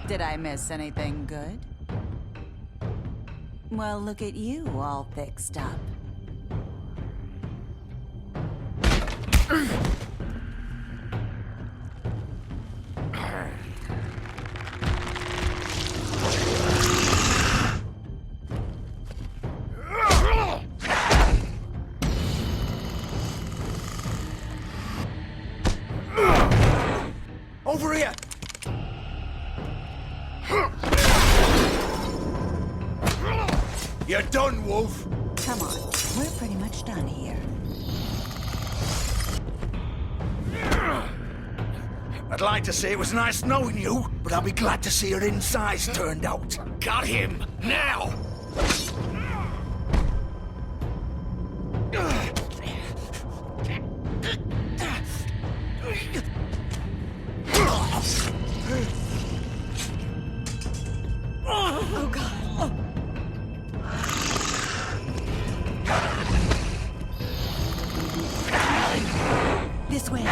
Did I miss anything good? Well, look at you, all fixed up. Over here! You're done, Wolf! Come on, we're pretty much done here. I'd like to say it was nice knowing you, but I'll be glad to see your insides turned out. Got him! Now! Oh, God. This way.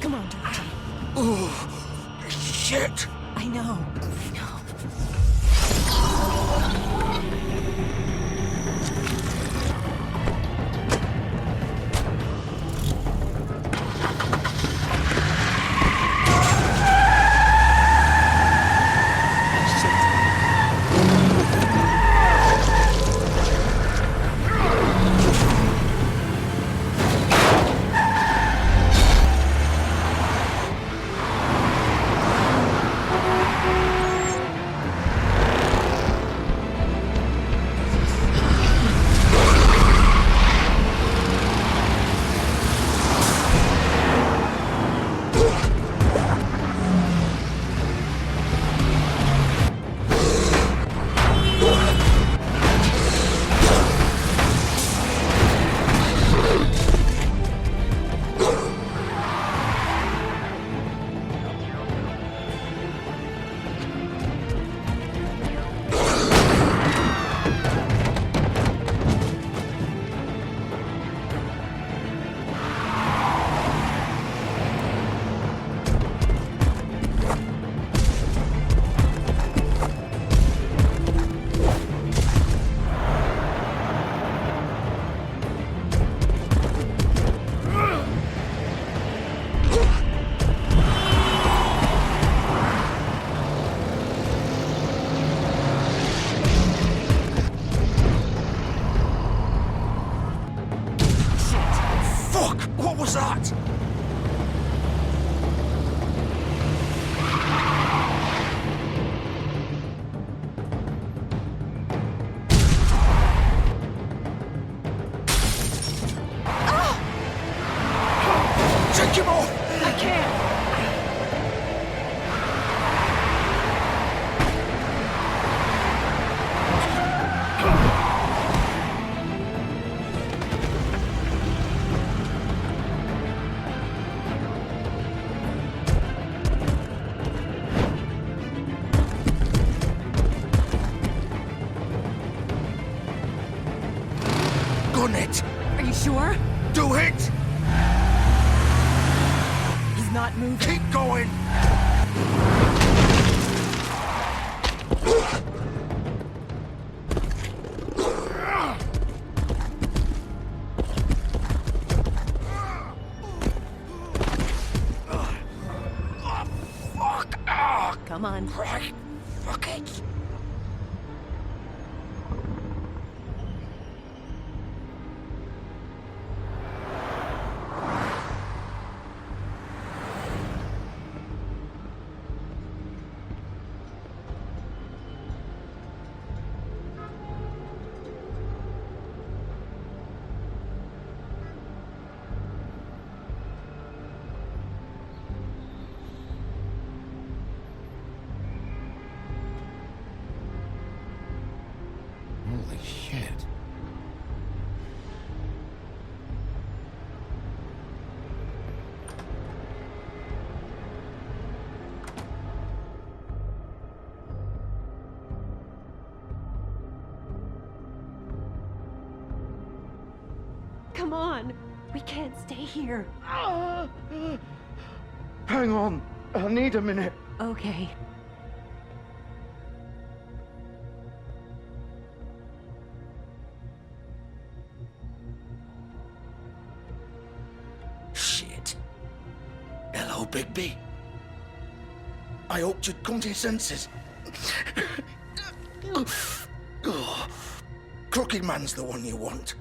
Come on, Georgie. Oh, shit! I know. Fuck! What was that? Take him off! I can't. Gun it! Are you sure? Do it! He's not moving. Keep going! Fuck! Come on. Right. Fuck it! Come on. We can't stay here. Hang on. I need a minute. Okay. Shit. Hello, Bigby. I hoped you'd come to your senses. Oh, Crooked Man's the one you want.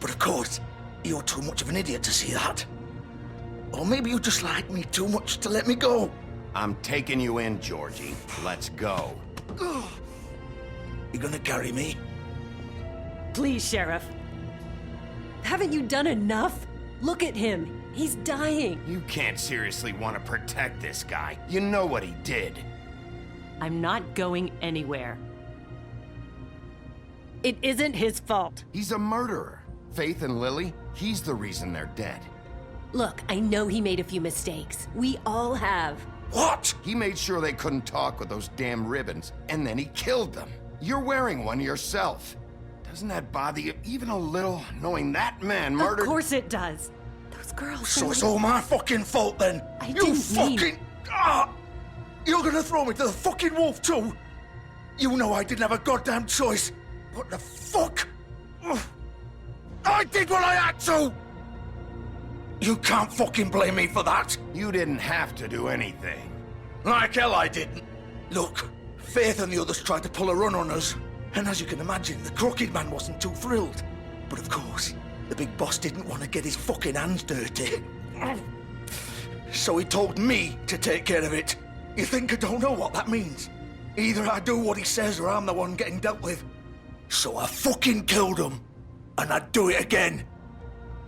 But of course, you're too much of an idiot to see that. Or maybe you just like me too much to let me go. I'm taking you in, Georgie. Let's go. You gonna carry me? Please, Sheriff. Haven't you done enough? Look at him. He's dying. You can't seriously want to protect this guy. You know what he did. I'm not going anywhere. It isn't his fault. He's a murderer. Faith and Lily, he's the reason they're dead. Look, I know he made a few mistakes. We all have. What? He made sure they couldn't talk with those damn ribbons, and then he killed them. You're wearing one yourself. Doesn't that bother you even a little, knowing that man murdered— Of course it does. Those girls— So it's all my fucking fault then? I You didn't fucking... mean- You're gonna throw me to the fucking wolf too? You know I didn't have a goddamn choice. What the fuck? Ugh. I did what I had to! You can't fucking blame me for that. You didn't have to do anything. Like hell I didn't. Look, Faith and the others tried to pull a run on us. And as you can imagine, the Crooked Man wasn't too thrilled. But of course, the big boss didn't want to get his fucking hands dirty. So he told me to take care of it. You think I don't know what that means? Either I do what he says or I'm the one getting dealt with. So I fucking killed him. And I'd do it again.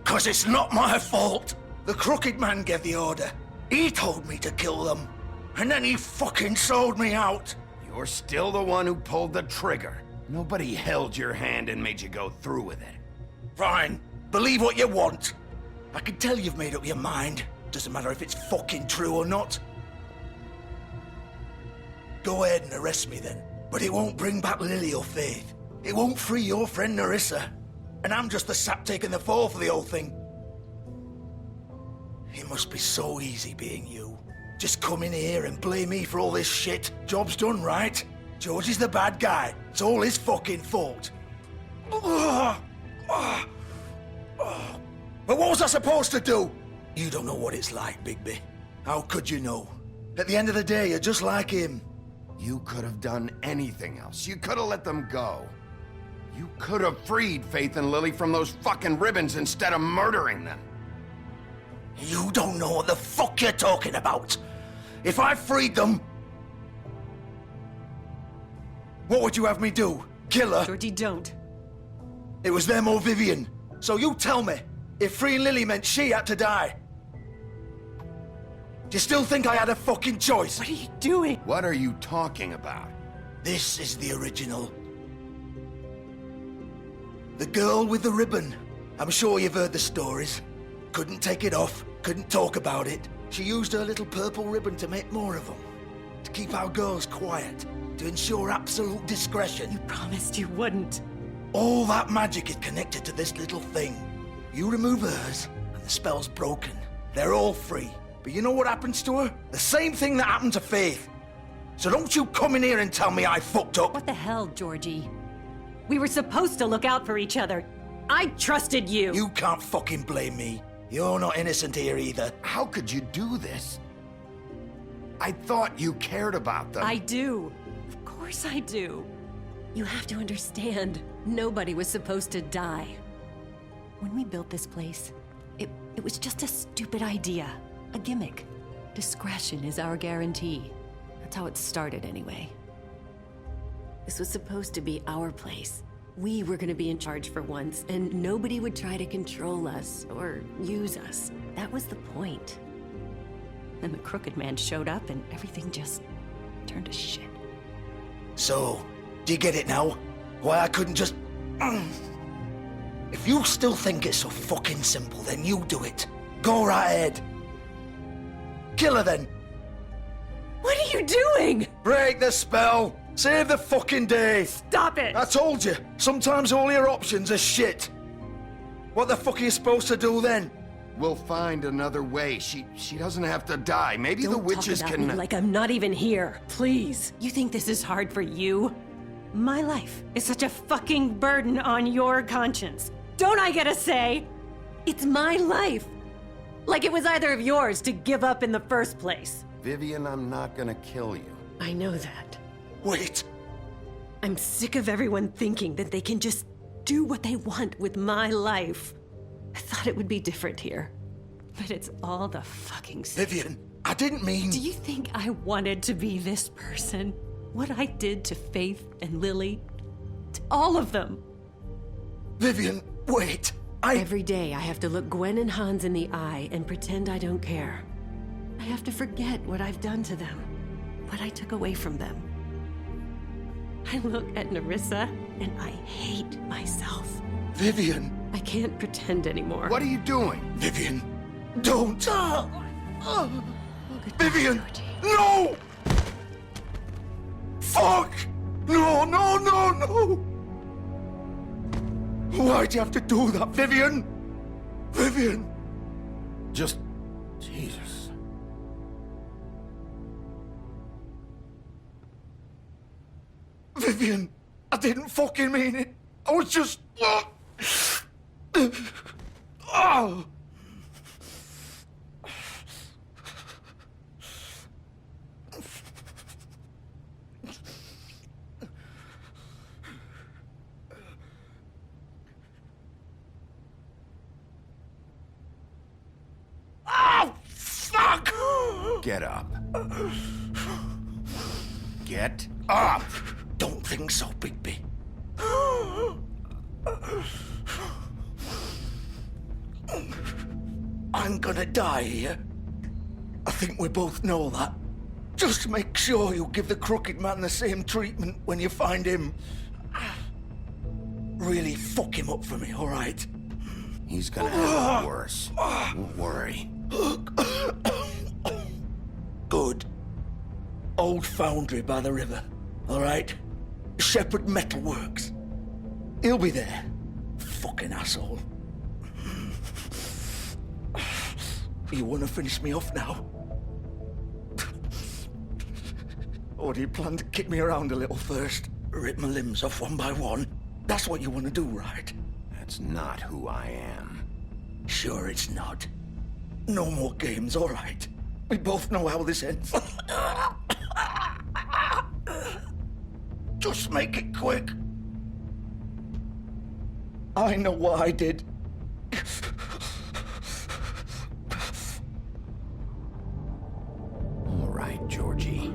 'Cause it's not my fault. The Crooked Man gave the order. He told me to kill them. And then he fucking sold me out. You're still the one who pulled the trigger. Nobody held your hand and made you go through with it. Fine. Believe what you want. I can tell you've made up your mind. Doesn't matter if it's fucking true or not. Go ahead and arrest me then. But it won't bring back Lily or Faith. It won't free your friend Nerissa. And I'm just the sap taking the fall for the whole thing. It must be so easy being you. Just come in here and blame me for all this shit. Job's done, right? George is the bad guy. It's all his fucking fault. But what was I supposed to do? You don't know what it's like, Bigby. How could you know? At the end of the day, you're just like him. You could have done anything else. You could have let them go. You could have freed Faith and Lily from those fucking ribbons instead of murdering them. You don't know what the fuck you're talking about. If I freed them... What would you have me do? Kill her? Georgie, don't. It was them or Vivian. So you tell me, if freeing Lily meant she had to die. Do you still think I had a fucking choice? What are you doing? What are you talking about? This is the original. The girl with the ribbon. I'm sure you've heard the stories. Couldn't take it off, couldn't talk about it. She used her little purple ribbon to make more of them. To keep our girls quiet. To ensure absolute discretion. You promised you wouldn't. All that magic is connected to this little thing. You remove hers, and the spell's broken. They're all free. But you know what happens to her? The same thing that happened to Faith. So don't you come in here and tell me I fucked up. What the hell, Georgie? We were supposed to look out for each other. I trusted you. You can't fucking blame me. You're not innocent here either. How could you do this? I thought you cared about them. I do. Of course I do. You have to understand, nobody was supposed to die. When we built this place, it was just a stupid idea. A gimmick. Discretion is our guarantee. That's how it started anyway. This was supposed to be our place. We were gonna be in charge for once, and nobody would try to control us or use us. That was the point. Then the Crooked Man showed up and everything just turned to shit. So, do you get it now? Why I couldn't just... If you still think it's so fucking simple, then you do it. Go right ahead. Kill her then. What are you doing? Break the spell. Save the fucking day. Stop it! I told you, sometimes all your options are shit. What the fuck are you supposed to do then? We'll find another way. She doesn't have to die. Maybe the Don't witches talk about can... me like I'm not even here. Please. You think this is hard for you? My life is such a fucking burden on your conscience. Don't I get a say? It's my life. Like it was either of yours to give up in the first place. Vivian, I'm not gonna kill you. I know that. Wait. I'm sick of everyone thinking that they can just do what they want with my life. I thought it would be different here. But it's all the fucking same. Vivian, I didn't mean... Do you think I wanted to be this person? What I did to Faith and Lily? To all of them? Vivian, wait. Every day I have to look Gwen and Hans in the eye and pretend I don't care. I have to forget what I've done to them. What I took away from them. I look at Nerissa and I hate myself. Vivian. I can't pretend anymore. What are you doing? Vivian, don't. Vivian, Georgie. no! Fuck! No, no, no, no! Why'd you have to do that, Vivian? Vivian! Just... Jesus. Vivian, I didn't fucking mean it. I was just... Oh! Oh, fuck! Get up. Get up! Don't think so, Bigby. I'm gonna die here. I think we both know that. Just make sure you give the crooked man the same treatment when you find him. Really fuck him up for me, all right? He's gonna have it worse. Don't worry. Good. Old foundry by the river, all right? Shepherd Metalworks. He'll be there. Fucking asshole. You want to finish me off now? Or do you plan to kick me around a little first? Rip my limbs off one by one? That's what you want to do, right? That's not who I am. Sure it's not. No more games, all right? We both know how this ends. Just make it quick. I know what I did. All right, Georgie.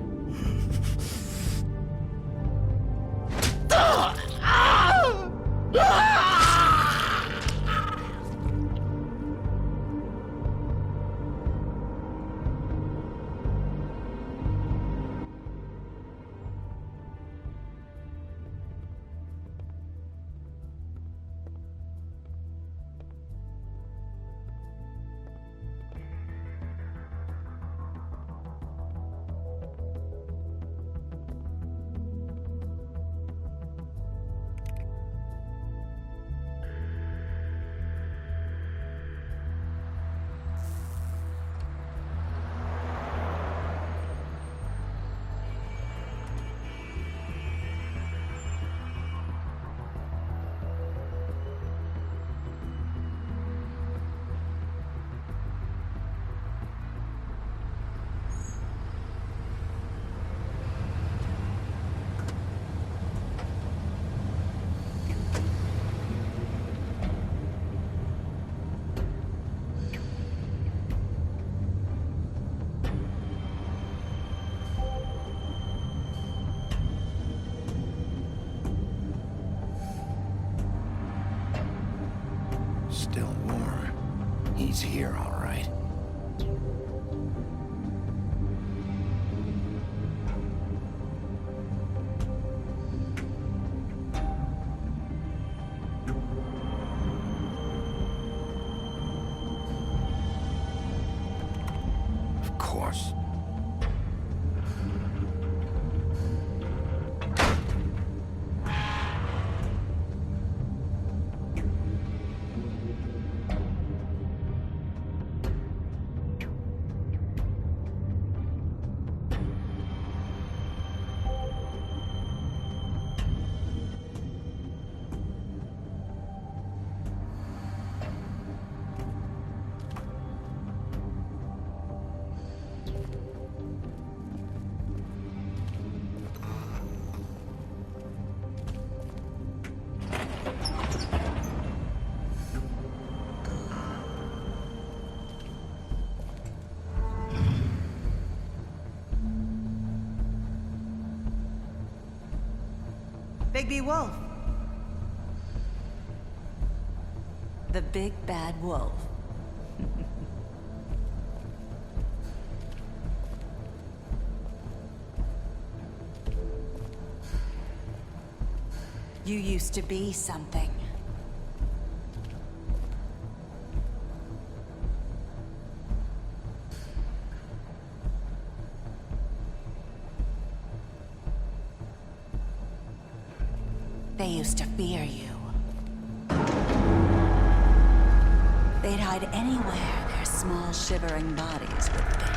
Still warm. He's here, all right. Of course. Bigby Wolf. The big bad wolf. You used to be something. They used to fear you. They'd hide anywhere their small, shivering bodies would fit.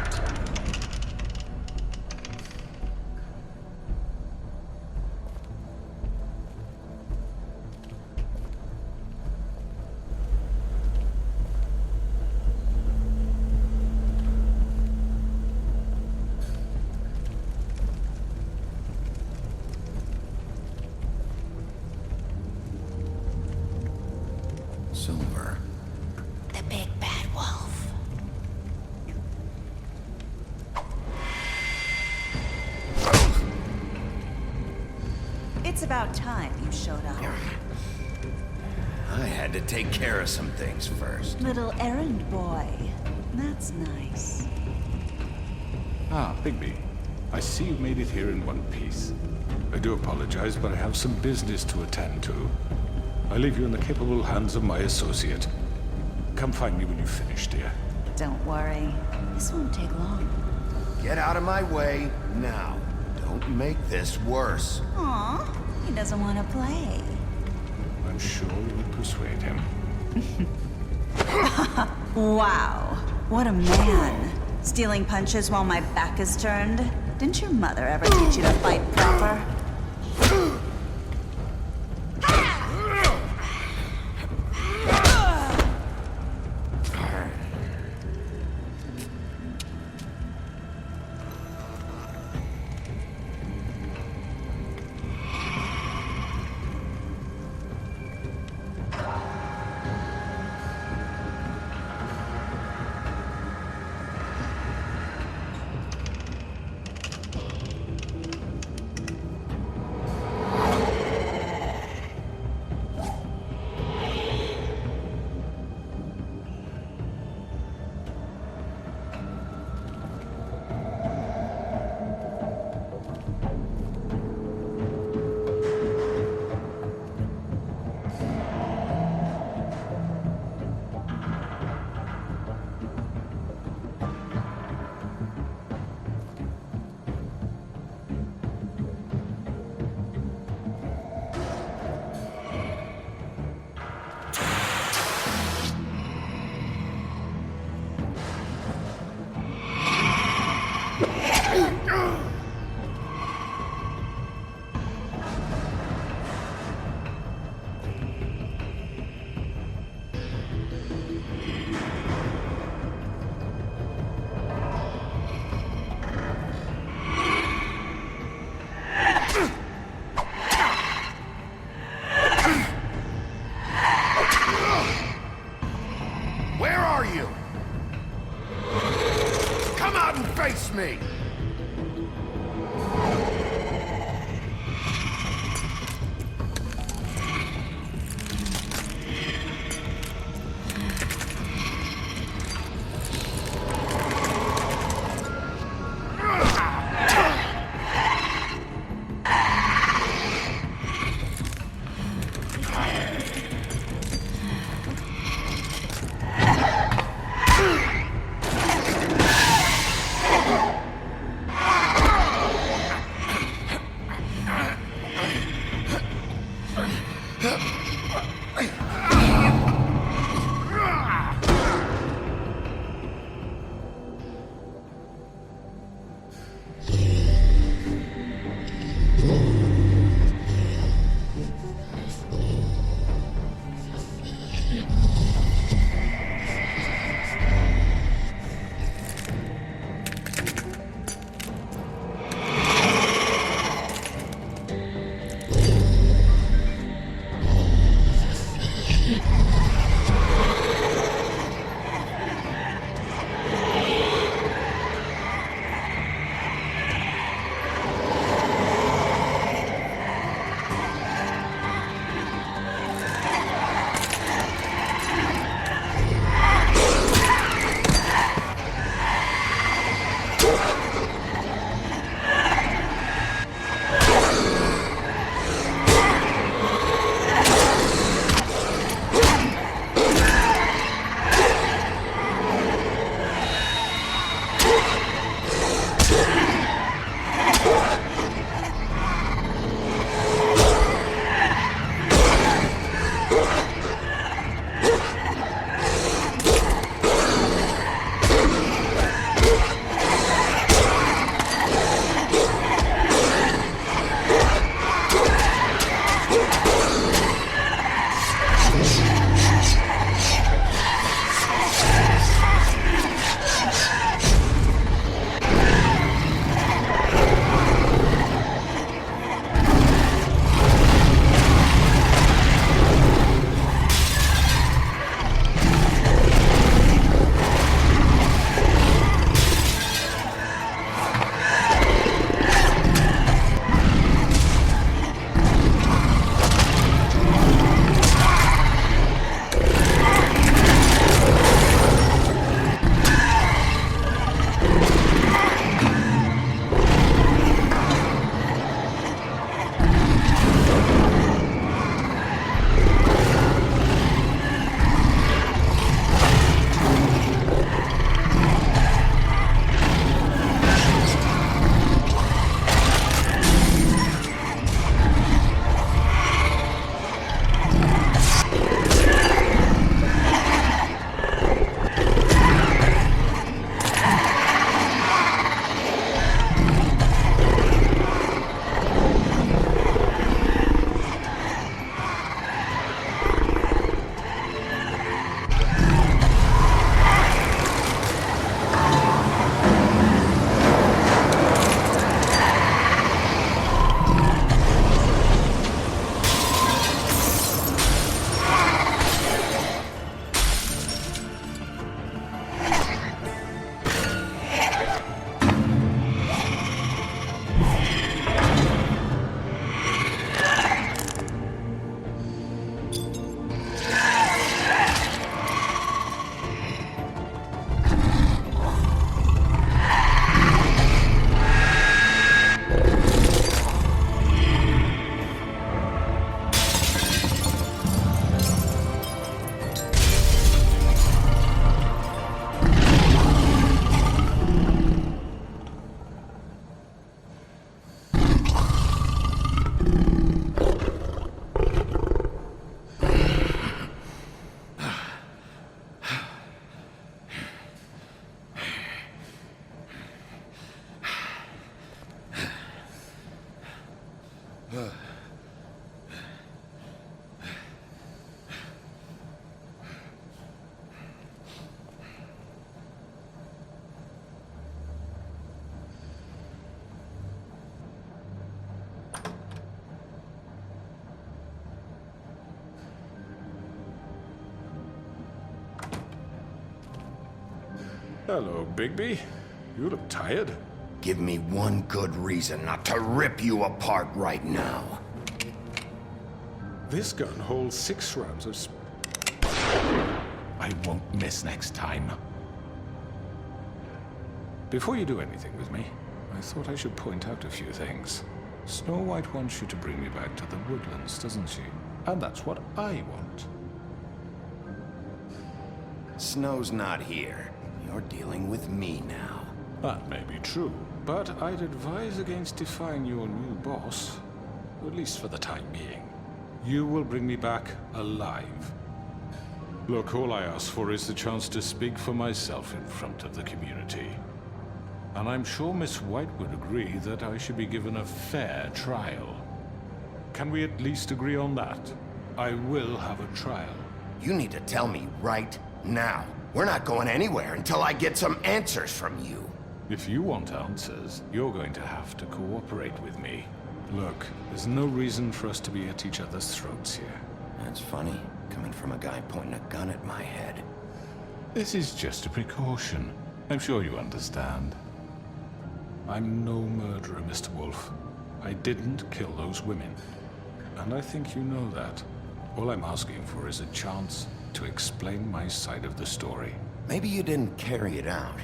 Silver. The big bad wolf. It's about time you showed up. I had to take care of some things first. Little errand boy. That's nice. Ah, Bigby. I see you made it here in one piece. I do apologize, but I have some business to attend to. I leave you in the capable hands of my associate. Come find me when you've finished, dear. Don't worry. This won't take long. Get out of my way now. Don't make this worse. Aw, he doesn't want to play. I'm sure you would persuade him. Wow, what a man. Stealing punches while my back is turned? Didn't your mother ever teach you to fight proper? Where are you? Come out and face me! Hello, Bigby. You look tired. Give me one good reason not to rip you apart right now. This gun holds 6 rounds of I won't miss next time. Before you do anything with me, I thought I should point out a few things. Snow White wants you to bring me back to the woodlands, doesn't she? And that's what I want. Snow's not here. You're dealing with me now. That may be true, but I'd advise against defying your new boss, at least for the time being. You will bring me back alive. Look, all I ask for is the chance to speak for myself in front of the community. And I'm sure Miss White would agree that I should be given a fair trial. Can we at least agree on that? I will have a trial. You need to tell me right now. We're not going anywhere until I get some answers from you. If you want answers, you're going to have to cooperate with me. Look, there's no reason for us to be at each other's throats here. That's funny, coming from a guy pointing a gun at my head. This is just a precaution. I'm sure you understand. I'm no murderer, Mr. Wolf. I didn't kill those women. And I think you know that. All I'm asking for is a chance to explain my side of the story. Maybe you didn't carry it out.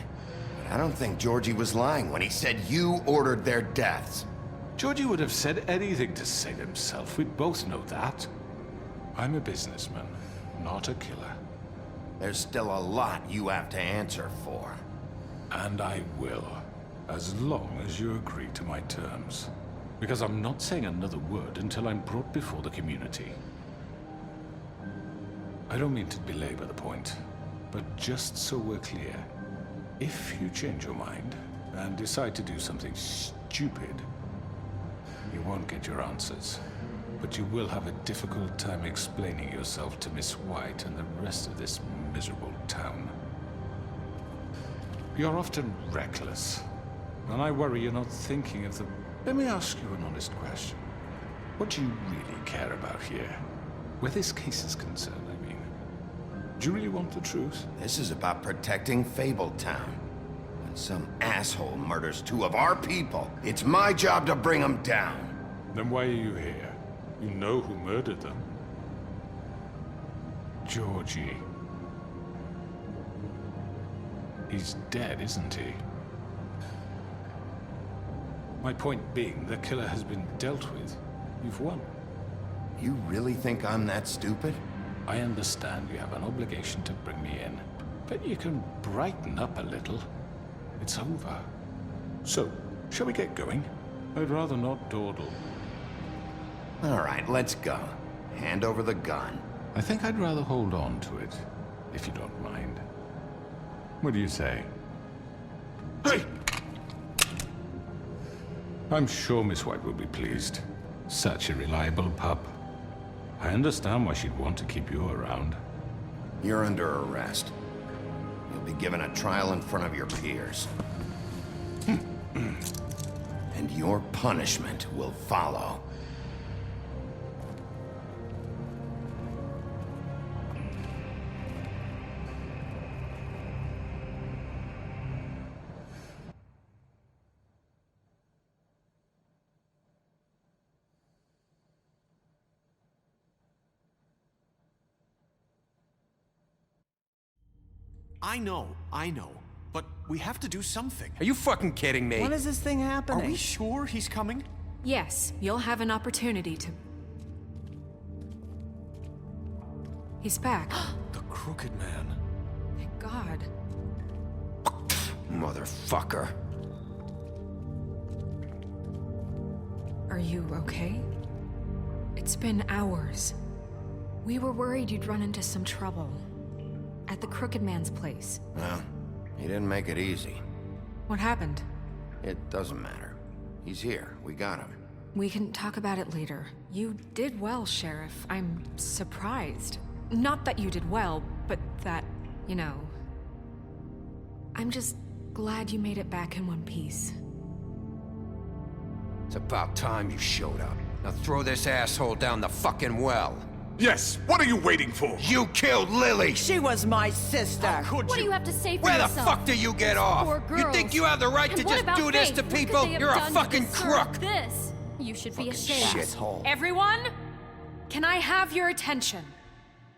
But I don't think Georgie was lying when he said you ordered their deaths. Georgie would have said anything to save himself. We'd both know that. I'm a businessman, not a killer. There's still a lot you have to answer for. And I will, as long as you agree to my terms. Because I'm not saying another word until I'm brought before the community. I don't mean to belabor the point, but just so we're clear, if you change your mind and decide to do something stupid, you won't get your answers. But you will have a difficult time explaining yourself to Miss White and the rest of this miserable town. You're often reckless, and I worry you're not thinking of the... Let me ask you an honest question. What do you really care about here? Where this case is concerned, I mean. Do you really want the truth? This is about protecting Fabletown. When some asshole murders 2 of our people, it's my job to bring them down. Then why are you here? You know who murdered them. Georgie. He's dead, isn't he? My point being, the killer has been dealt with. You've won. You really think I'm that stupid? I understand you have an obligation to bring me in, but you can brighten up a little. It's over. So, shall we get going? I'd rather not dawdle. All right, let's go. Hand over the gun. I think I'd rather hold on to it, if you don't mind. What do you say? Hey! I'm sure Miss White will be pleased. Such a reliable pup. I understand why she'd want to keep you around. You're under arrest. You'll be given a trial in front of your peers. And your punishment will follow. I know. But we have to do something. Are you fucking kidding me? When is this thing Are happening? we sure he's coming? Yes, you'll have an opportunity to... He's back. The Crooked Man. Thank God. Motherfucker. Are you okay? It's been hours. We were worried you'd run into some trouble. At the Crooked Man's place. Well, he didn't make it easy. What happened? It doesn't matter. He's here. We got him. We can talk about it later. You did well, Sheriff. I'm surprised. Not that you did well, but that, you know... I'm just glad you made it back in one piece. It's about time you showed up. Now throw this asshole down the fucking well. Yes, what are you waiting for? You killed Lily! She was my sister. Could What do you? you have to say for Where the yourself? fuck do you get off? Poor You girls. think you have the right And to what just about do this Faith? to What could people? they have You're a done to fucking deserve crook! This. You should be ashamed. Shithole. Everyone, can I have your attention?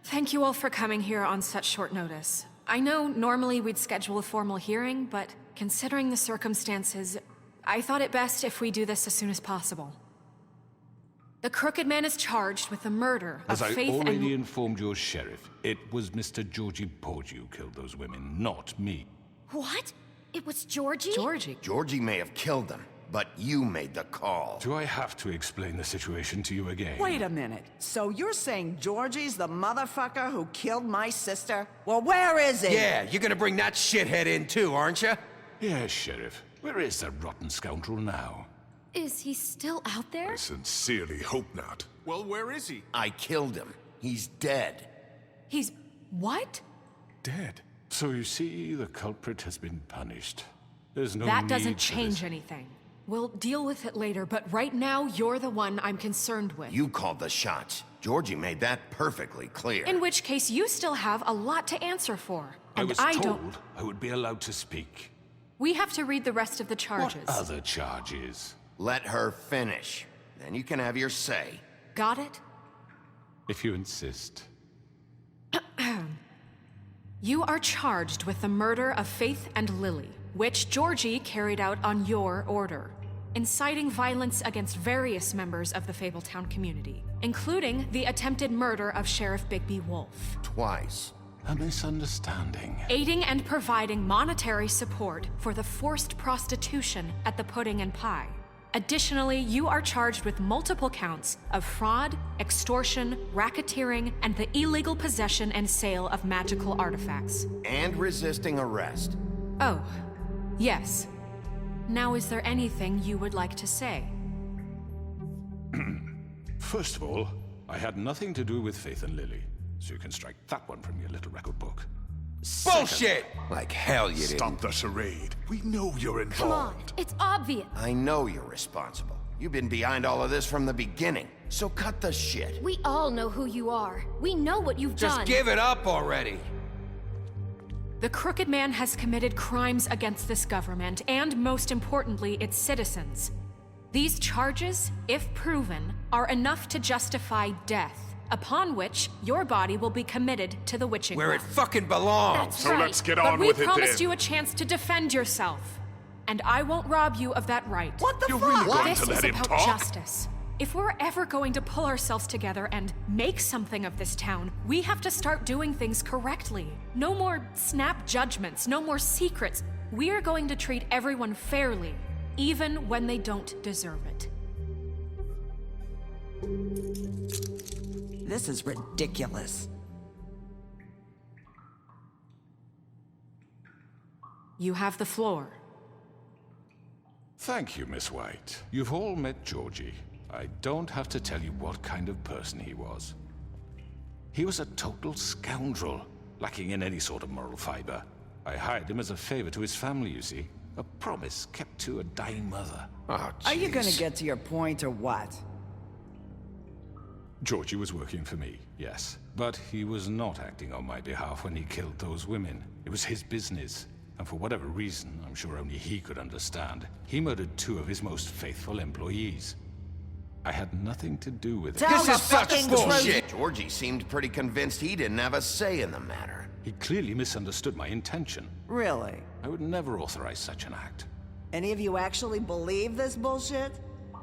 Thank you all for coming here on such short notice. I know normally we'd schedule a formal hearing, but considering the circumstances, I thought it best if we do this as soon as possible. The Crooked Man is charged with the murder of As I Faith already and... informed your sheriff, it was Mr. Georgie Porgy who killed those women, not me. What? It was Georgie? Georgie. Georgie may have killed them, but you made the call. Do I have to explain the situation to you again? Wait a minute. So you're saying Georgie's the motherfucker who killed my sister? Well, where is he? Yeah, you're gonna bring that shithead in too, aren't you? Yes, Sheriff. Where is that rotten scoundrel now? Is he still out there? I sincerely hope not. Well, where is he? I killed him. He's dead. He's... what? Dead. So you see, the culprit has been punished. There's no That need doesn't for change this. anything. We'll deal with it later, but right now, you're the one I'm concerned with. You called the shots. Georgie made that perfectly clear. In which case, you still have a lot to answer for. I And was I told don't... I would be allowed to speak. We have to read the rest of the charges. What other charges? Let her finish. Then you can have your say. Got it? If you insist. You are charged with the murder of Faith and Lily, which Georgie carried out on your order, inciting violence against various members of the Fabletown community, including the attempted murder of Sheriff Bigby Wolf. Twice. A misunderstanding. Aiding and providing monetary support for the forced prostitution at the Pudding and Pie. Additionally, you are charged with multiple counts of fraud, extortion, racketeering, and the illegal possession and sale of magical artifacts. And resisting arrest. Oh, yes. Now, is there anything you would like to say? First of all, I had nothing to do with Faith and Lily, so you can strike that one from your little record book. Bullshit! Like hell you Stop didn't. the charade. We know you're Come on, involved. it's obvious. I know you're responsible. You've been behind all of this from the beginning. So cut the shit. We all know who you are. We know what you've Just done. give it up already. The Crooked Man has committed crimes against this government and, most importantly, its citizens. These charges, if proven, are enough to justify death, upon which your body will be committed to the witching Where it well. fucking belongs. That's So right. let's get But on we with it promised then. you a chance to defend yourself, and I won't rob you of that right. What the You're fuck? really going This to is let him about talk? justice. If we're ever going to pull ourselves together and make something of this town, we have to start doing things correctly. No more snap judgments, no more secrets. We're going to treat everyone fairly, even when they don't deserve it. This is ridiculous. You have the floor. Thank you, Miss White. You've all met Georgie. I don't have to tell you what kind of person he was. He was a total scoundrel, lacking in any sort of moral fiber. I hired him as a favor to his family, you see. A promise kept to a dying mother. Oh, Are you gonna jeez. get to your point or what? Georgie was working for me, yes. But he was not acting on my behalf when he killed those women. It was his business. And for whatever reason, I'm sure only he could understand, he murdered 2 of his most faithful employees. I had nothing to do with it. Tell This the is such fucking bullshit. Georgie seemed pretty convinced he didn't have a say in the matter. He clearly misunderstood my intention. Really? I would never authorize such an act. Any of you actually believe this bullshit?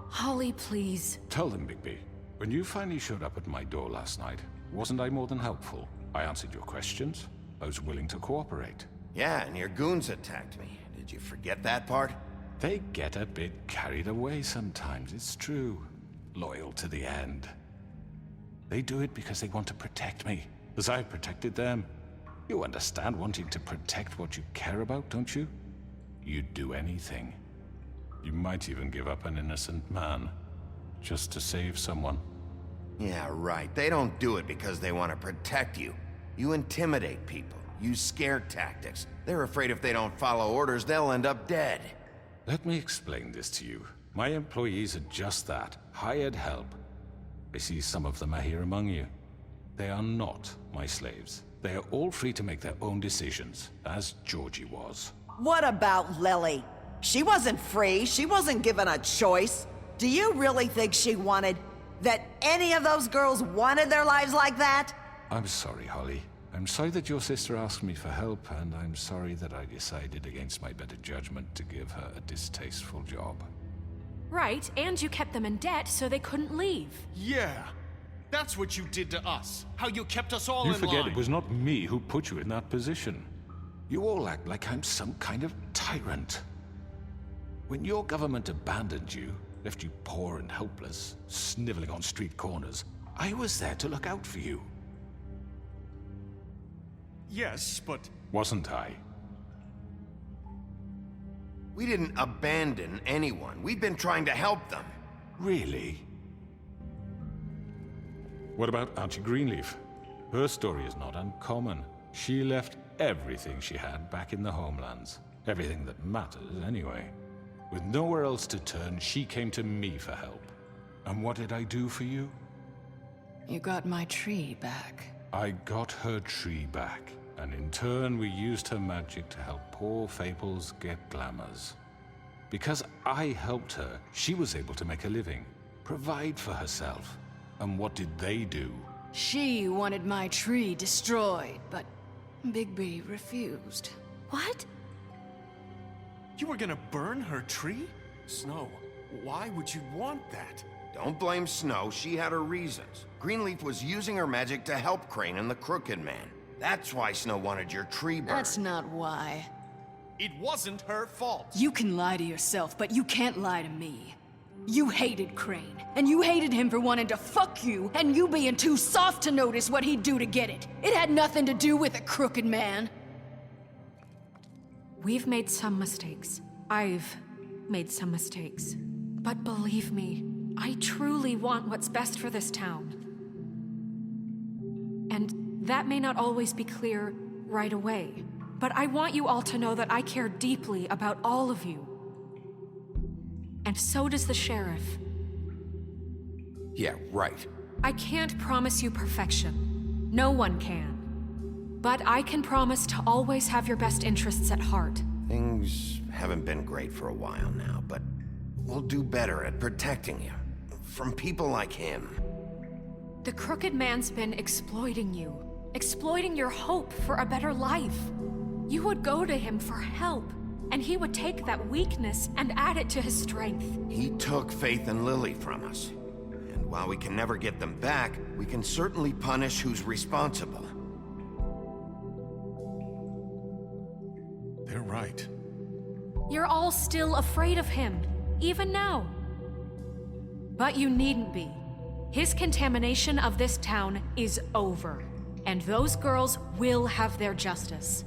Holly, please. Tell them, Bigby. When you finally showed up at my door last night, wasn't I more than helpful? I answered your questions. I was willing to cooperate. Yeah, and your goons attacked me. Did you forget that part? They get a bit carried away sometimes, it's true. Loyal to the end. They do it because they want to protect me, as I protected them. You understand wanting to protect what you care about, don't you? You'd do anything. You might even give up an innocent man, just to save someone. Yeah, right. They don't do it because they want to protect you. You intimidate people, use scare tactics. They're afraid if they don't follow orders, they'll end up dead. Let me explain this to you. My employees are just that, hired help. I see some of them are here among you. they are not my slaves. They are all free to make their own decisions, as Georgie was. What about Lily? She wasn't free. She wasn't given a choice. Do you really think she wanted... that any of those girls wanted their lives like that? I'm sorry, Holly. I'm sorry that your sister asked me for help, and I'm sorry that I decided against my better judgment to give her a distasteful job. Right, and you kept them in debt so they couldn't leave. Yeah. That's what you did to us. How you kept us all You in forget line. it was not me who put you in that position. You all act like I'm some kind of tyrant. When your government abandoned you, left you poor and helpless, sniveling on street corners, I was there to look out for you. Yes, but... Wasn't I? We didn't abandon anyone. We've been trying to help them. Really? What about Auntie Greenleaf? Her story is not uncommon. She left everything she had back in the homelands. Everything that matters, anyway. With nowhere else to turn, she came to me for help. And what did I do for you? You got my tree back. I got her tree back, and in turn we used her magic to help poor Fables get glamours. Because I helped her, she was able to make a living, provide for herself. And what did they do? She wanted my tree destroyed, but Bigby refused. What? You were gonna burn her tree? Snow, why would you want that? Don't blame Snow, she had her reasons. Greenleaf was using her magic to help Crane and the Crooked Man. That's why Snow wanted your tree burned. That's not why. It wasn't her fault. You can lie to yourself, but you can't lie to me. You hated Crane, and you hated him for wanting to fuck you, and you being too soft to notice what he'd do to get it. It had nothing to do with a Crooked Man. We've made some mistakes. I've made some mistakes. But believe me, I truly want what's best for this town. And that may not always be clear right away, but I want you all to know that I care deeply about all of you. And so does the sheriff. Yeah, right. I can't promise you perfection. No one can. But I can promise to always have your best interests at heart. Things haven't been great for a while now, but we'll do better at protecting you. From people like him. The Crooked Man's been exploiting you. Exploiting your hope for a better life. You would go to him for help, and he would take that weakness and add it to his strength. He took Faith and Lily from us. And while we can never get them back, we can certainly punish who's responsible. They're right. You're all still afraid of him, even now. But you needn't be. His contamination of this town is over, and those girls will have their justice.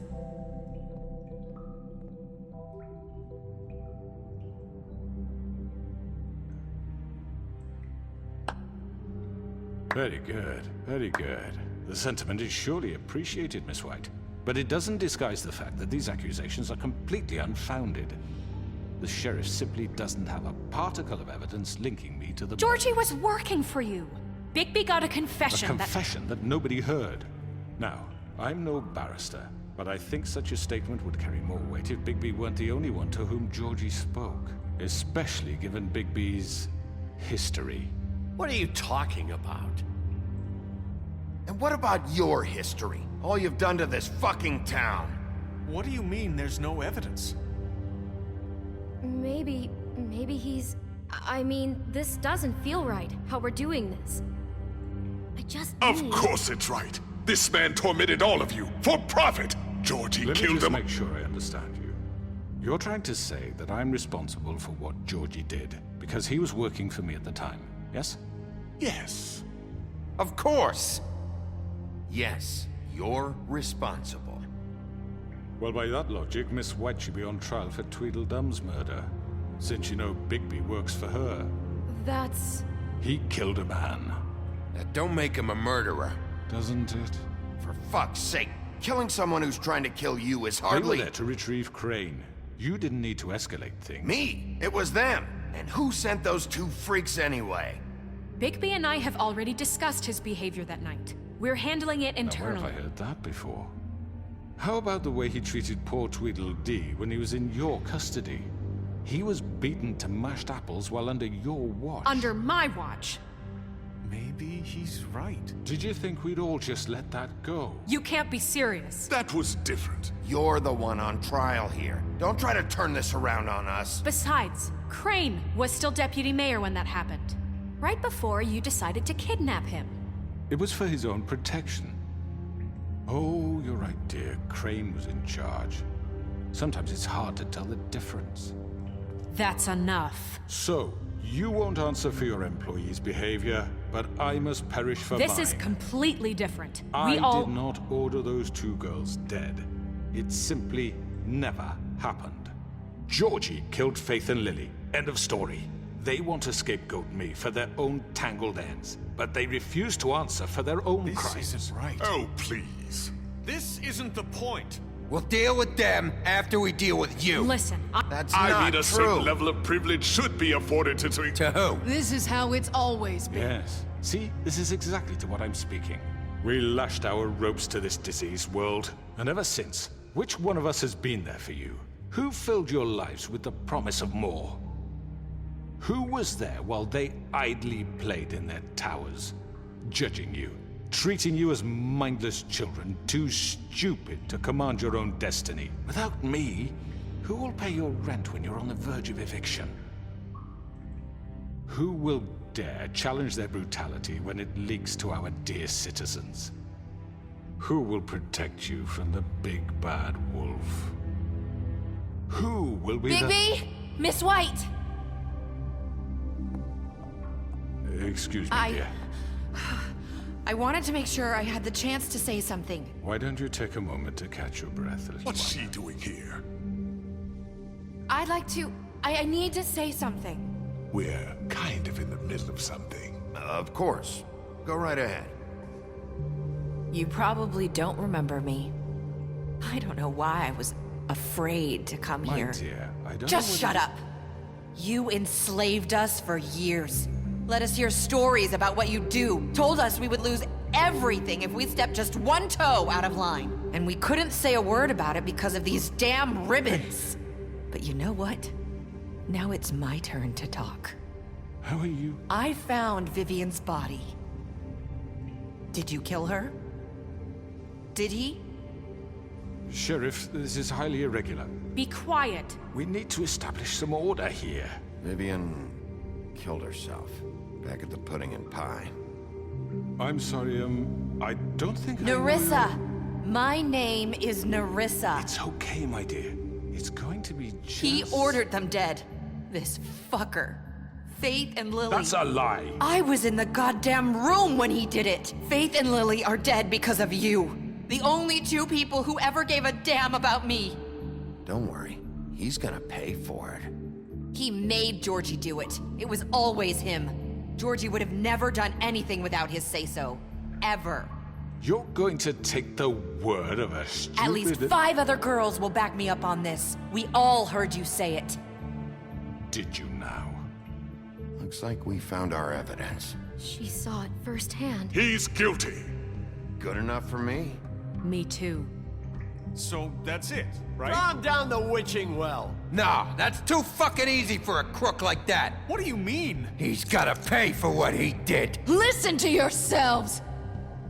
Very good, very good. The sentiment is surely appreciated, Miss White. But it doesn't disguise the fact that these accusations are completely unfounded. The sheriff simply doesn't have a particle of evidence linking me to the... Georgie was working for you. Bigby got a A confession confession that nobody heard. Now, I'm no barrister, but I think such a statement would carry more weight if Bigby weren't the only one to whom Georgie spoke. Especially given Bigby's history. What are you talking about? And what about your history? All you've done to this fucking town? What do you mean there's no evidence? Maybe he's... I mean, this doesn't feel right, how we're doing this. I just Of need... course it's right. This man tormented all of you for profit. Georgie Let me killed just them. make sure I understand you. You're trying to say that I'm responsible for what Georgie did, because he was working for me at the time, yes? Yes. Of course! Yes, you're responsible. Well, by that logic, Miss White should be on trial for Tweedledum's murder, since you know Bigby works for her. That's... He killed a man, Now, don't make him a murderer. doesn't it? For fuck's sake, killing someone who's trying to kill you is They were hardly... there to retrieve Crane. You didn't need to escalate things. Me! It was them! And who sent those two freaks anyway? Bigby and I have already discussed his behavior that night. We're handling it Now, where internally. have I heard that before? How about the way he treated poor Tweedledee when he was in your custody? He was beaten to mashed apples while under your watch. Under my watch. Maybe he's right. Did you think we'd all just let that go? You can't be serious. That was different. You're the one on trial here. Don't try to turn this around on us. Besides, Crane was still deputy mayor when that happened. Right before you decided to kidnap him. It was for his own protection. Oh, you're right, dear. Crane was in charge. Sometimes it's hard to tell the difference. That's enough. So, you won't answer for your employees' behavior, but I must perish for mine. This is completely different. I did not order those two girls dead. It simply never happened. Georgie killed Faith and Lily. End of story. They want to scapegoat me for their own tangled ends, but they refuse to answer for their own crimes. This isn't right. Oh, please. This isn't the point. We'll deal with them after we deal with you. Listen, That's I not mean, a true. certain level of privilege should be afforded to... To who? This is how it's always been. Yes. See, this is exactly to what I'm speaking. We lashed our ropes to this diseased world, and ever since, which one of us has been there for you? Who filled your lives with the promise of more? Who was there while they idly played in their towers, judging you, treating you as mindless children, too stupid to command your own destiny? Without me, who will pay your rent when you're on the verge of eviction? Who will dare challenge their brutality when it leaks to our dear citizens? Who will protect you from the big bad wolf? Who will be Bigby? Miss White! Excuse me, dear. I wanted to make sure I had the chance to say something. Why don't you take a moment to catch your breath, little What's one? she doing here? I'd like to... I need to say something. We're kind of in the middle of something. Of course. Go right ahead. You probably don't remember me. I don't know why I was afraid to come My here. dear, I don't Just know shut up. You enslaved us for years. Let us hear stories about what you do. Told us we would lose everything if we stepped just one toe out of line. And we couldn't say a word about it because of these damn ribbons. But you know what? Now it's my turn to talk. How are you? I found Vivian's body. Did you kill her? Did he? Sheriff, this is highly irregular. be quiet. We need to establish some order here. Vivian killed herself back at the Pudding and Pie. I'm sorry, I don't think Nerissa! My name is Nerissa. It's okay, my dear. It's going to be just... He ordered them dead. This fucker. Faith and Lily. That's a lie. I was in the goddamn room when he did it. Faith and Lily are dead because of you. The only two people who ever gave a damn about me. Don't worry. He's gonna pay for it. He made Georgie do it. It was always him. Georgie would have never done anything without his say-so. Ever. You're going to take the word of a stupid... At least 5 other girls will back me up on this. We all heard you say it. Did you now? Looks like we found our evidence. She saw it firsthand. He's guilty. Good enough for me? Me too. So that's it, right? Calm down the witching well. No, that's too fucking easy for a crook like that. What do you mean? He's gotta pay for what he did. Listen to yourselves!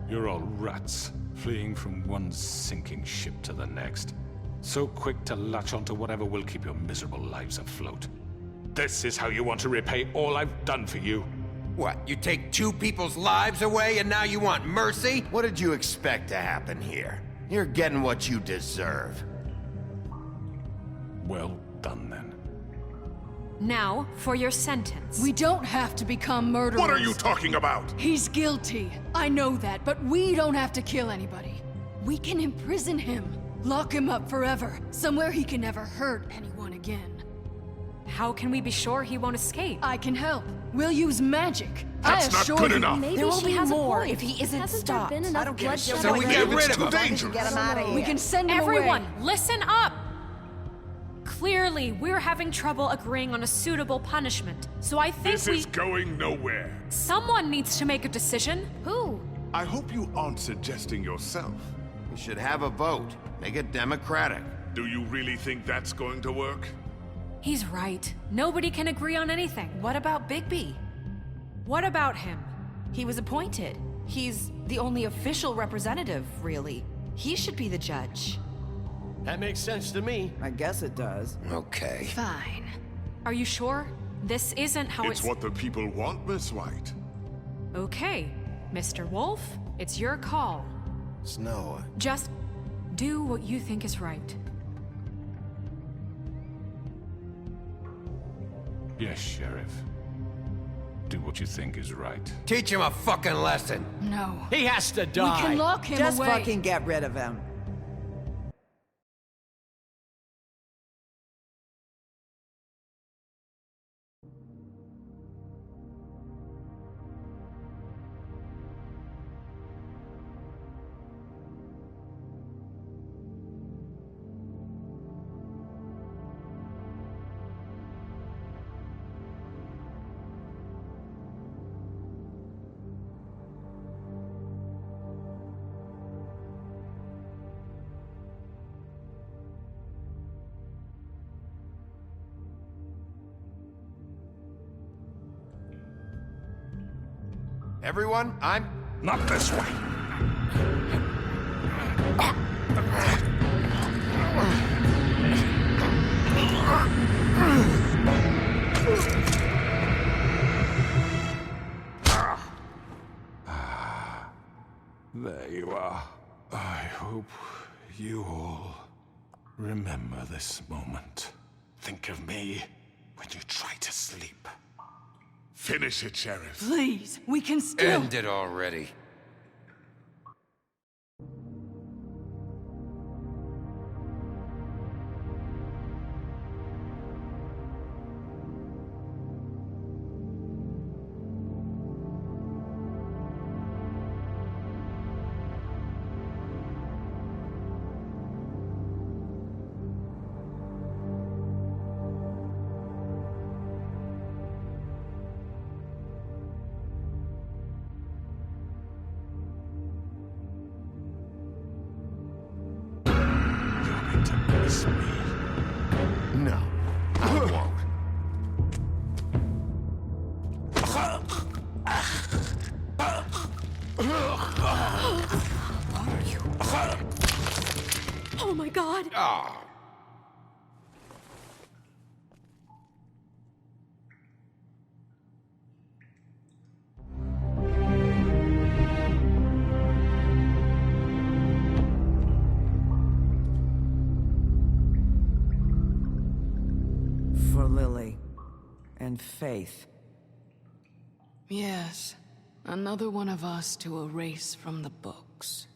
You're all rats, fleeing from one sinking ship to the next. So quick to latch onto whatever will keep your miserable lives afloat. This is how you want to repay all I've done for you? What, you take 2 people's lives away and now you want mercy? What did you expect to happen here? You're getting what you deserve. Well done, then. Now, for your sentence. We don't have to become murderers. What are you talking about? He's guilty. I know that, but we don't have to kill anybody. We can imprison him. Lock him up forever. Somewhere he can never hurt anyone again. How can we be sure he won't escape? I can help. We'll use magic. That's I not assure good you. enough. There will be more point. if he isn't Hasn't stopped. there been enough I don't give a bloodshed shit. So we get rid It's of too him. dangerous. Get him out of here. We can send him Everyone, away. listen up! Clearly, we're having trouble agreeing on a suitable punishment. So I think This is going nowhere. someone needs to make a decision. Who? I hope you aren't suggesting yourself. We should have a vote. Make it democratic. Do you really think that's going to work? He's right. Nobody can agree on anything. What about Bigby? What about him? He was appointed. He's the only official representative, really. He should be the judge. That makes sense to me. I guess it does. Okay. Fine. Are you sure? This isn't how It's what the people want, Miss White. Okay, Mr. Wolf, it's your call. Snow. Just do what you think is right. Yes, Sheriff. Do what you think is right. Teach him a fucking lesson. No. He has to die. We can lock him Just away. fucking get rid of him. Everyone, I'm... Not this way. There you are. I hope you all remember this moment. Think of me when you try to sleep. Finish it, Sheriff. Please, we can still... End it already. Miss me. No, I won't. Oh my god! Ah. For Lily and Faith. Yes, another one of us to erase from the books.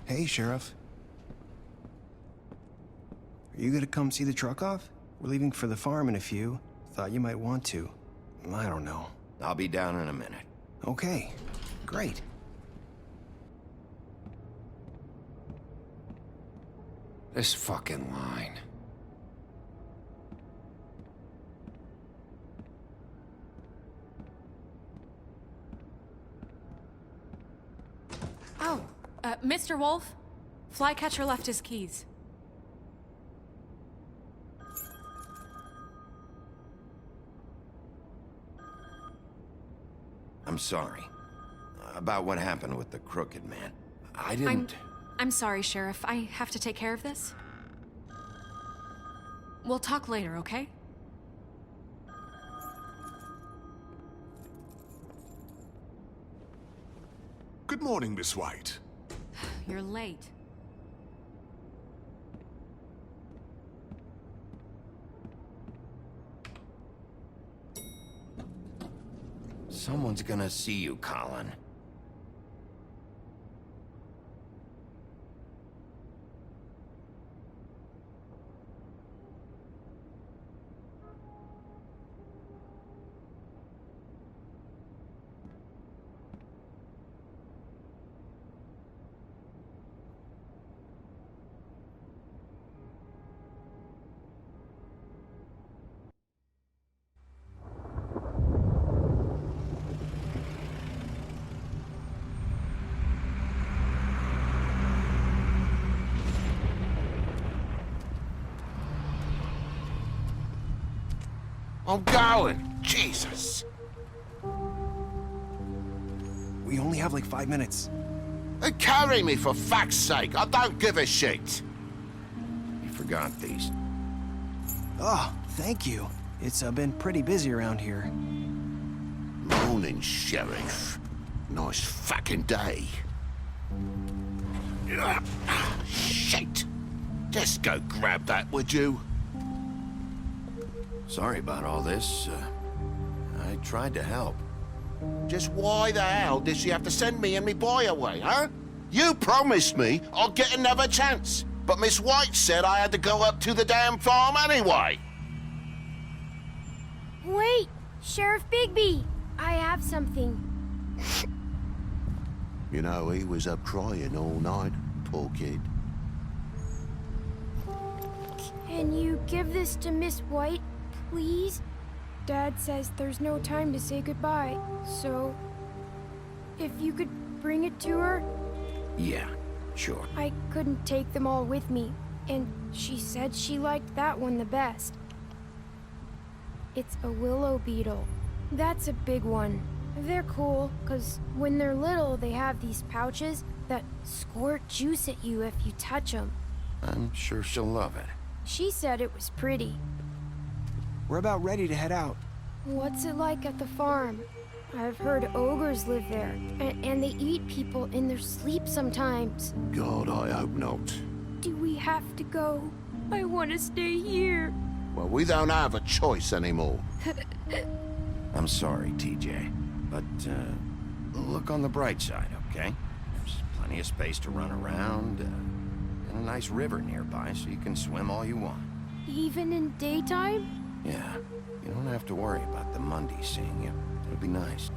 Hey, Sheriff. Are you gonna come see the truck off? We're leaving for the farm in a few. Thought you might want to. I don't know. I'll be down in a minute. Okay, great. This fucking line. Oh, Mr. Wolf? Flycatcher left his keys. I'm sorry. About what happened with the crooked man. I didn't... I'm sorry, Sheriff. I have to take care of this. We'll talk later, okay? Good morning, Miss White. You're late. Someone's gonna see you, Colin. I'm going. Jesus. We only have like 5 minutes. Carry me for fuck's sake. I don't give a shit. You forgot these. Oh, thank you. It's been pretty busy around here. Morning, Sheriff. Nice fucking day. Shit. Just go grab that, would you? Sorry about all this. I tried to help. Just why the hell did she have to send me and me boy away, huh? You promised me I'd get another chance, but Miss White said I had to go up to the damn farm anyway. Wait, Sheriff Bigby, I have something. You know, he was up crying all night, poor kid. Can you give this to Miss White, please? Dad says there's no time to say goodbye, so if you could bring it to her. Yeah, sure. I couldn't take them all with me, and she said she liked that one the best. It's a willow beetle. That's a big one. They're cool, 'cause when they're little, they have these pouches that squirt juice at you if you touch them. I'm sure she'll love it. She said it was pretty. We're about ready to head out. What's it like at the farm? I've heard ogres live there, and they eat people in their sleep sometimes. God, I hope not. Do we have to go? I want to stay here. Well, we don't have a choice anymore. I'm sorry, TJ. But, look on the bright side, okay? There's plenty of space to run around, and a nice river nearby so you can swim all you want. Even in daytime? Yeah, you don't have to worry about the Mundies seeing you. It'll be nice.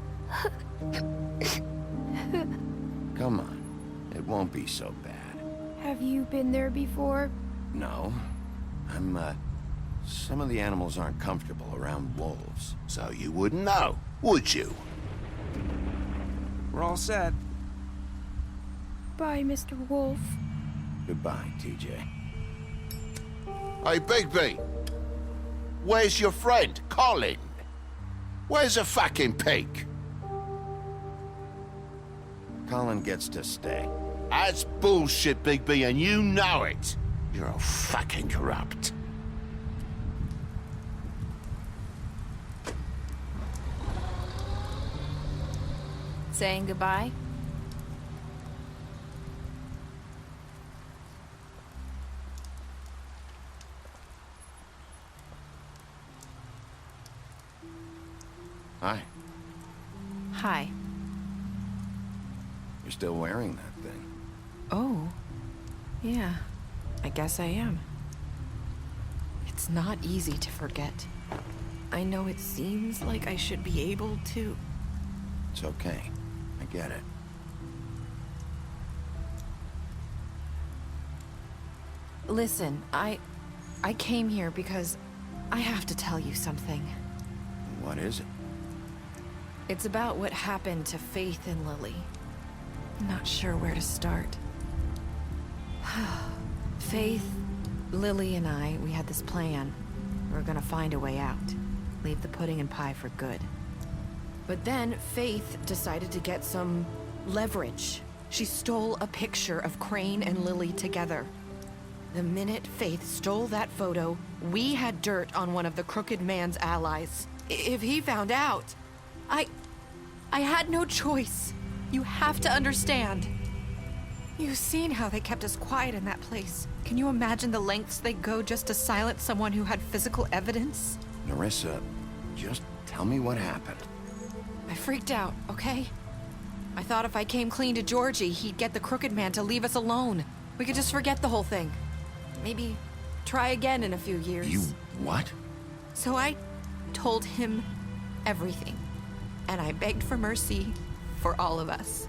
Come on, it won't be so bad. Have you been there before? No, some of the animals aren't comfortable around wolves. So you wouldn't know, would you? We're all set. Bye, Mr. Wolf. Goodbye, TJ. Hey, Bigby. Where's your friend, Colin? Where's the fucking pig? Colin gets to stay. That's bullshit, Bigby, and you know it. You're all fucking corrupt. Saying goodbye? Hi. Hi. You're still wearing that thing. Oh. Yeah. I guess I am. It's not easy to forget. I know it seems like I should be able to... It's okay. I get it. Listen, I came here because I have to tell you something. What is it? It's about what happened to Faith and Lily. I'm not sure where to start. Faith, Lily, and I, we had this plan. We were gonna find a way out. Leave the pudding and pie for good. But then Faith decided to get some leverage. She stole a picture of Crane and Lily together. The minute Faith stole that photo, we had dirt on one of the Crooked Man's allies. If he found out, I had no choice. You have to understand. You've seen how they kept us quiet in that place. Can you imagine the lengths they go just to silence someone who had physical evidence? Nerissa, just tell me what happened. I freaked out, okay? I thought if I came clean to Georgie, he'd get the Crooked Man to leave us alone. We could just forget the whole thing. Maybe try again in a few years. You what? So I told him everything. And I begged for mercy for all of us.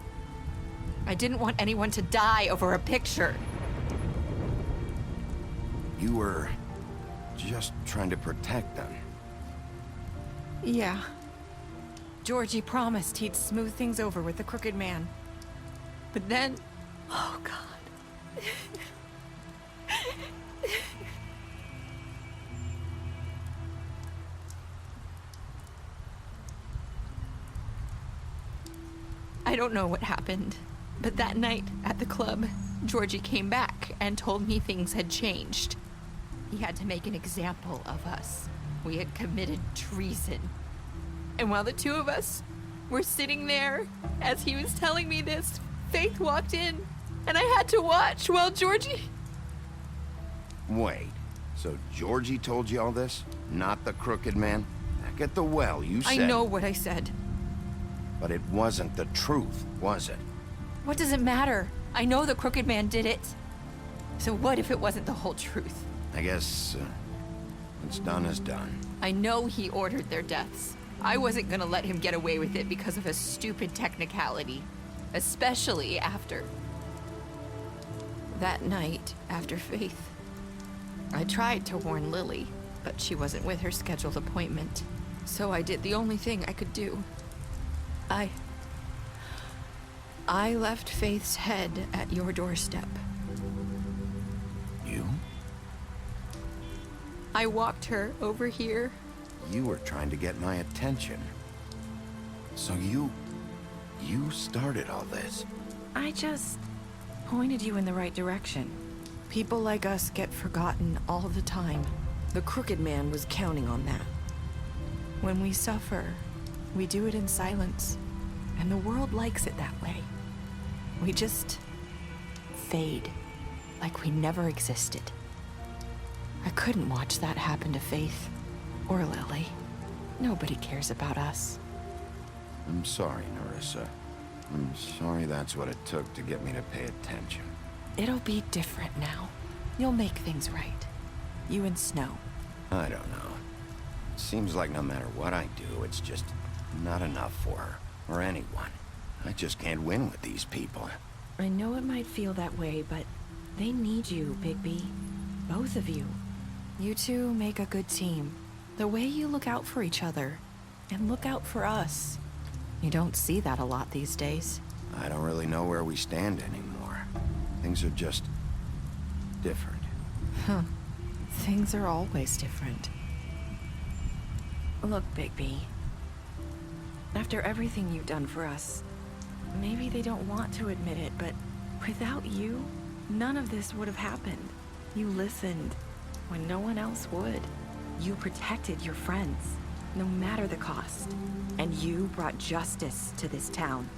I didn't want anyone to die over a picture. You were just trying to protect them. Yeah. Georgie promised he'd smooth things over with the Crooked Man. But then... Oh, God. I don't know what happened, but that night at the club, Georgie came back and told me things had changed. He had to make an example of us. We had committed treason. And while the two of us were sitting there, as he was telling me this, Faith walked in, and I had to watch while Georgie... Wait, so Georgie told you all this? Not the Crooked Man? Back at the well, you said... I know what I said. But it wasn't the truth, was it? What does it matter? I know the Crooked Man did it. So what if it wasn't the whole truth? I guess, what's done is done. I know he ordered their deaths. I wasn't gonna let him get away with it because of a stupid technicality. Especially after... that night, after Faith. I tried to warn Lily, but she wasn't with her scheduled appointment. So I did the only thing I could do. I left Faith's head at your doorstep. You? I walked her over here. You were trying to get my attention. So you started all this. I just pointed you in the right direction. People like us get forgotten all the time. The Crooked Man was counting on that. When we suffer, we do it in silence, and the world likes it that way. We just fade, like we never existed. I couldn't watch that happen to Faith, or Lily. Nobody cares about us. I'm sorry, Narissa. I'm sorry that's what it took to get me to pay attention. It'll be different now. You'll make things right. You and Snow. I don't know. It seems like no matter what I do, it's just not enough for her, or anyone. I just can't win with these people. I know it might feel that way, but they need you, Bigby. Both of you. You two make a good team. The way you look out for each other, and look out for us. You don't see that a lot these days. I don't really know where we stand anymore. Things are just different. Huh. Things are always different. Look, Bigby. After everything you've done for us, maybe they don't want to admit it, but without you, none of this would have happened. You listened when no one else would. You protected your friends, no matter the cost. And you brought justice to this town.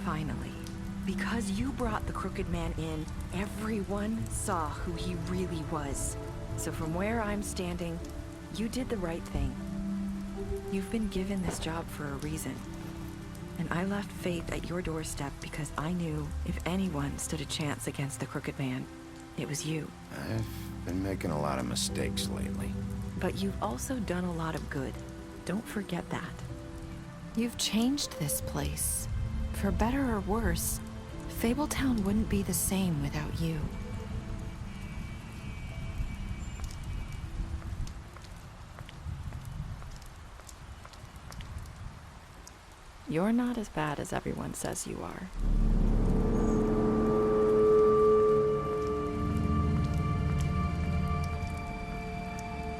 Finally. Because you brought the Crooked Man in, everyone saw who he really was. So from where I'm standing, you did the right thing. You've been given this job for a reason. And I left Faith at your doorstep because I knew if anyone stood a chance against the Crooked Man, it was you. I've been making a lot of mistakes lately. But you've also done a lot of good. Don't forget that. You've changed this place. For better or worse, Fabletown wouldn't be the same without you. You're not as bad as everyone says you are.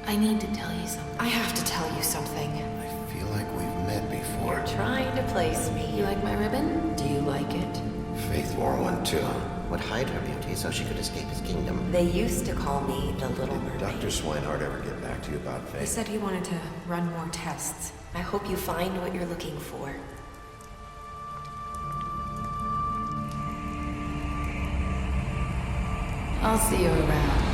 I need to tell you something. I have to tell you something. I feel like we've met before. You're trying to place me. You like my ribbon? Do you like it? Faith wore one too. Would hide her beauty so she could escape his kingdom. They used to call me the Little Mermaid. Dr. Swinehart ever get back to you about Faith? He said he wanted to run more tests. I hope you find what you're looking for. I'll see you around.